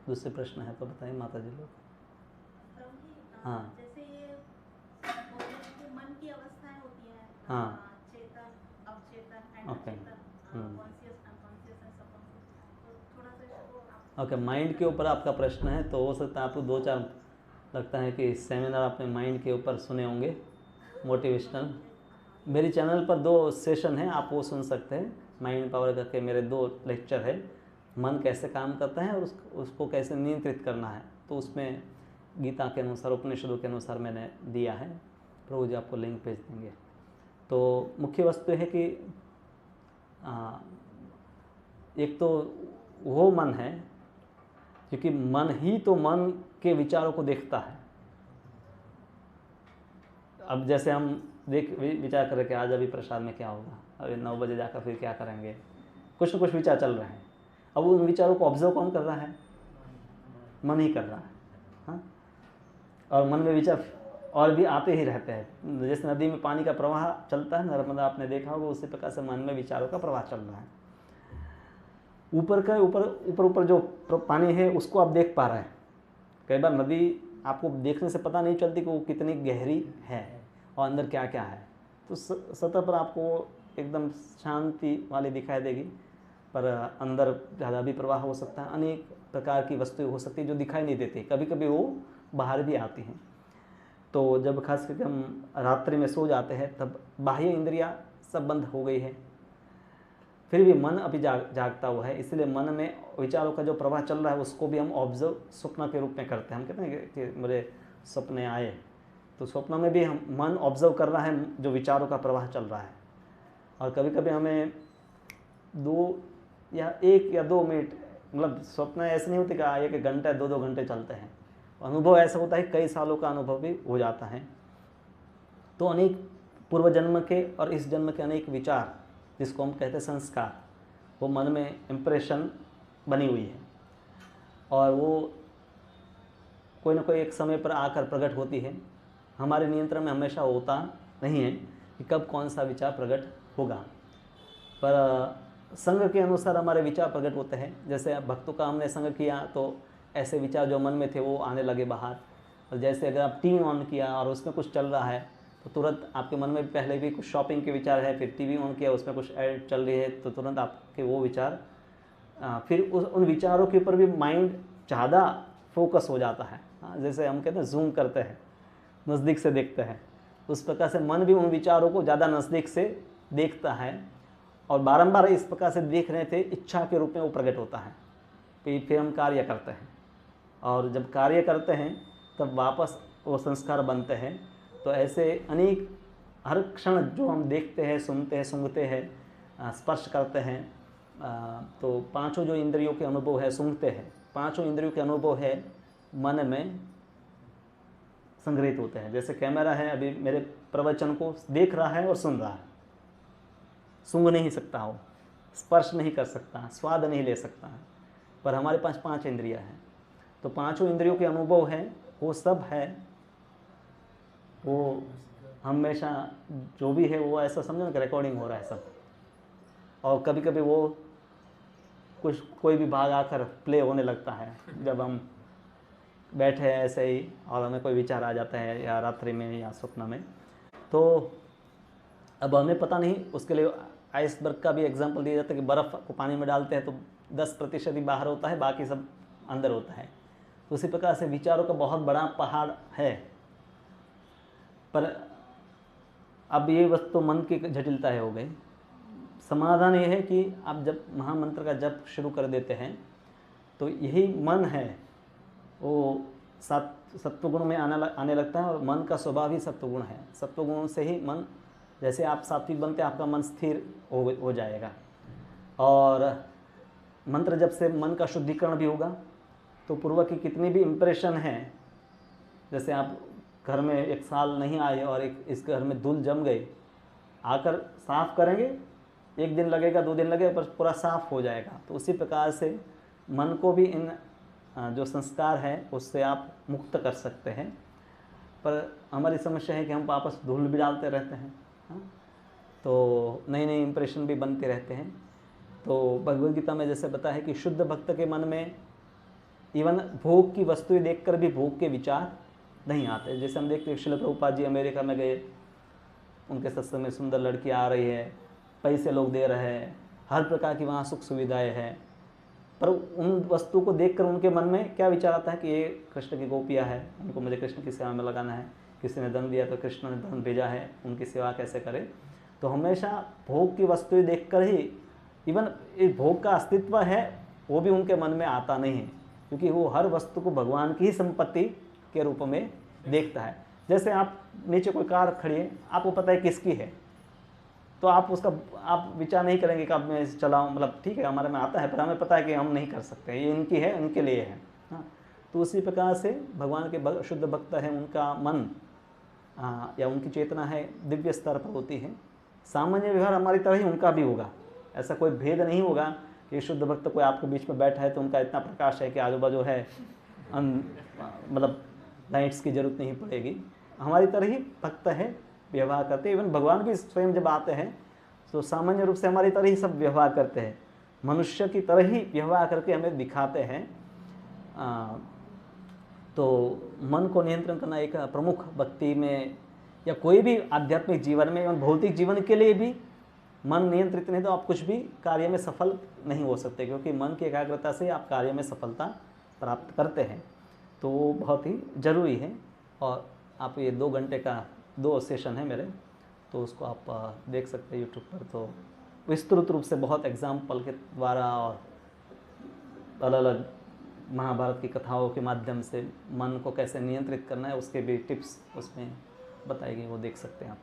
दूसरे प्रश्न है तो बताइए माता जी लोग। हाँ जैसे ये मन की अवस्थाएं होती हैं, हाँ चेतन, अवचेतन एंड ओके अचेतन, कॉन्शियस, अनकॉन्शियस एंड सबकॉन्शियस, तो थोड़ा सा इसको आप ओके माइंड के ऊपर आपका प्रश्न है, तो हो सकता है आपको 2-4 लगता है कि सेमिनार आपने माइंड के ऊपर सुने होंगे मोटिवेशनल। मेरी चैनल पर 2 सेशन हैं, आप वो सुन सकते हैं। माइंड पावर करके मेरे 2 लेक्चर है, मन कैसे काम करता है और उसको कैसे नियंत्रित करना है। तो उसमें गीता के अनुसार, उपनिषदों के अनुसार मैंने दिया है। प्रभु जी आपको लिंक भेज देंगे। तो मुख्य वस्तु है कि एक तो वो मन है, क्योंकि मन ही तो मन के विचारों को देखता है। अब जैसे हम विचार कर रहे कि आज अभी प्रसाद में क्या होगा, अभी 9 बजे जाकर फिर क्या करेंगे, कुछ न कुछ विचार चल रहे हैं। अब उन विचारों को ऑब्जर्व कौन कर रहा है? मन ही कर रहा है। हाँ, और मन में विचार और भी आते ही रहते हैं। जैसे नदी में पानी का प्रवाह चलता है, नर्मदा आपने देखा होगा, उसी प्रकार से मन में विचारों का प्रवाह चल रहा है। ऊपर जो पानी है उसको आप देख पा रहे हैं। कई बार नदी आपको देखने से पता नहीं चलती कि वो कितनी गहरी है और अंदर क्या क्या है। तो सतह पर आपको एकदम शांति वाली दिखाई देगी, पर अंदर ज़्यादा भी प्रवाह हो सकता है। अनेक प्रकार की वस्तुएं हो सकती है जो दिखाई नहीं देती, कभी कभी वो बाहर भी आती हैं। तो जब खास करके हम रात्रि में सो जाते हैं तब बाह्य इंद्रियां सब बंद हो गई है, फिर भी मन अभी जागता हुआ है, इसलिए मन में विचारों का जो प्रवाह चल रहा है उसको भी हम ऑब्जर्व स्वप्न के रूप में करते हैं। हम कहते हैं कि मुझे सपने आए, तो स्वप्न में भी हम मन ऑब्जर्व कर रहा है जो विचारों का प्रवाह चल रहा है। और कभी कभी हमें 1 या 2 मिनट, मतलब स्वप्न ऐसे नहीं होते कि 1 घंटा 2 घंटे चलते हैं। अनुभव ऐसा होता है कई सालों का अनुभव भी हो जाता है। तो अनेक पूर्व जन्म के और इस जन्म के अनेक विचार, जिसको हम कहते हैं संस्कार, वो मन में इम्प्रेशन बनी हुई है और वो कोई ना कोई एक समय पर आकर प्रकट होती है। हमारे नियंत्रण में हमेशा होता नहीं है कि कब कौन सा विचार प्रकट होगा, पर संग के अनुसार हमारे विचार प्रकट होते हैं। जैसे भक्तों का हमने संग किया तो ऐसे विचार जो मन में थे वो आने लगे बाहर। और जैसे अगर आप टीवी ऑन किया और उसमें कुछ चल रहा है तो तुरंत आपके मन में पहले भी कुछ शॉपिंग के विचार है, फिर टीवी ऑन किया उसमें कुछ ऐड चल रही है, तो तुरंत आपके वो विचार फिर उन विचारों के ऊपर भी माइंड ज़्यादा फोकस हो जाता है। जैसे हम कहते हैं जूम करते हैं, नज़दीक से देखते हैं, उस प्रकार से मन भी उन विचारों को ज़्यादा नज़दीक से देखता है और बारंबार इस प्रकार से देख रहे थे इच्छा के रूप में वो प्रकट होता है। फिर हम कार्य करते हैं और जब कार्य करते हैं तब वापस वो संस्कार बनते हैं। तो ऐसे अनेक हर क्षण जो हम देखते हैं, सुनते हैं, सूंघते हैं, स्पर्श करते हैं, तो पांचों जो इंद्रियों के अनुभव है, सूंघते हैं, पांचों इंद्रियों के अनुभव है मन में संग्रहित होते हैं। जैसे कैमरा है, अभी मेरे प्रवचन को देख रहा है और सुन रहा है, सूंघ नहीं सकता हो, स्पर्श नहीं कर सकता, स्वाद नहीं ले सकता है, पर हमारे पास 5 इंद्रियां हैं। तो पांचों इंद्रियों के अनुभव है, वो सब है, वो हमेशा जो भी है वो ऐसा समझो ना कि रिकॉर्डिंग हो रहा है सब। और कभी कभी वो कोई भी भाग आकर प्ले होने लगता है जब हम बैठे हैं ऐसे ही और हमें कोई विचार आ जाता है, या रात्रि में या स्वप्न में। तो अब हमें पता नहीं, उसके लिए आइसबर्ग का भी एग्जांपल दिया जाता है कि बर्फ़ को पानी में डालते हैं तो 10% ही बाहर होता है, बाकी सब अंदर होता है। तो उसी प्रकार से विचारों का बहुत बड़ा पहाड़ है। पर अब ये वस्तु मन की जटिलता है हो गई। समाधान ये है कि आप जब महामंत्र का जप शुरू कर देते हैं तो यही मन है वो सत्वगुण में आने लगता है, और मन का स्वभाव ही सत्वगुण है। सत्वगुण से ही मन, जैसे आप सात्विक बनते हैं आपका मन स्थिर हो जाएगा। और मंत्र जब से मन का शुद्धिकरण भी होगा तो पूर्व की कितनी भी इम्प्रेशन है, जैसे आप घर में 1 साल नहीं आए और इस घर में धूल जम गई, आकर साफ करेंगे, 1 दिन लगेगा 2 दिन लगेगा, पर पूरा साफ हो जाएगा। तो उसी प्रकार से मन को भी इन जो संस्कार है उससे आप मुक्त कर सकते हैं। पर हमारी समस्या है कि हम वापस धूल भी डालते रहते हैं, तो नई नई इम्प्रेशन भी बनते रहते हैं। तो भगवद गीता में जैसे बताया है कि शुद्ध भक्त के मन में इवन भोग की वस्तुएं देखकर भी भोग के विचार नहीं आते। जैसे हम देखते हैं श्रील प्रभुपाद जी अमेरिका में गए, उनके सत्संग में सुंदर लड़की आ रही है, पैसे लोग दे रहे हैं, हर प्रकार की वहाँ सुख सुविधाएं हैं, पर उन वस्तु को देखकर उनके मन में क्या विचार आता है कि ये कृष्ण की गोपियाँ है, उनको मुझे कृष्ण की सेवा में लगाना है, किसी ने धन दिया तो कृष्ण ने धन भेजा है, उनकी सेवा कैसे करें। तो हमेशा भोग की वस्तुएं देखकर ही, इवन इस भोग का अस्तित्व है वो भी उनके मन में आता नहीं है, क्योंकि वो हर वस्तु को भगवान की ही संपत्ति के रूप में देखता है। जैसे आप नीचे कोई कार खड़ी है, आपको पता है किसकी है, तो आप उसका आप विचार नहीं करेंगे कि अब मैं इसे चलाऊं, मतलब ठीक है हमारे में आता है पर हमें पता है कि हम नहीं कर सकते, ये इनकी है, इनके लिए है। हाँ, तो उसी प्रकार से भगवान के शुद्ध भक्त हैं, उनका मन या उनकी चेतना है दिव्य स्तर पर होती है। सामान्य व्यवहार हमारी तरह ही उनका भी होगा, ऐसा कोई भेद नहीं होगा कि शुद्ध भक्त कोई आपके बीच में बैठा है तो उनका इतना प्रकाश है कि आजू बाजू है, मतलब लाइट्स की जरूरत नहीं पड़ेगी। हमारी तरह ही भक्त है, व्यवहार करते हैं। इवन भगवान भी स्वयं जब आते हैं तो सामान्य रूप से हमारी तरह ही सब व्यवहार करते हैं, मनुष्य की तरह ही व्यवहार करके हमें दिखाते हैं। तो मन को नियंत्रण करना एक प्रमुख भक्ति में या कोई भी आध्यात्मिक जीवन में, एवं भौतिक जीवन के लिए भी मन नियंत्रित नहीं तो आप कुछ भी कार्य में सफल नहीं हो सकते, क्योंकि मन की एकाग्रता से आप कार्य में सफलता प्राप्त करते हैं। तो वो बहुत ही ज़रूरी है। और आप ये 2 घंटे का 2 सेशन है मेरे, तो उसको आप देख सकते हैं यूट्यूब पर। तो विस्तृत रूप से बहुत एग्जाम्पल के द्वारा और अलग अलग महाभारत की कथाओं के माध्यम से मन को कैसे नियंत्रित करना है उसके भी टिप्स उसमें बताई गई, वो देख सकते हैं आप।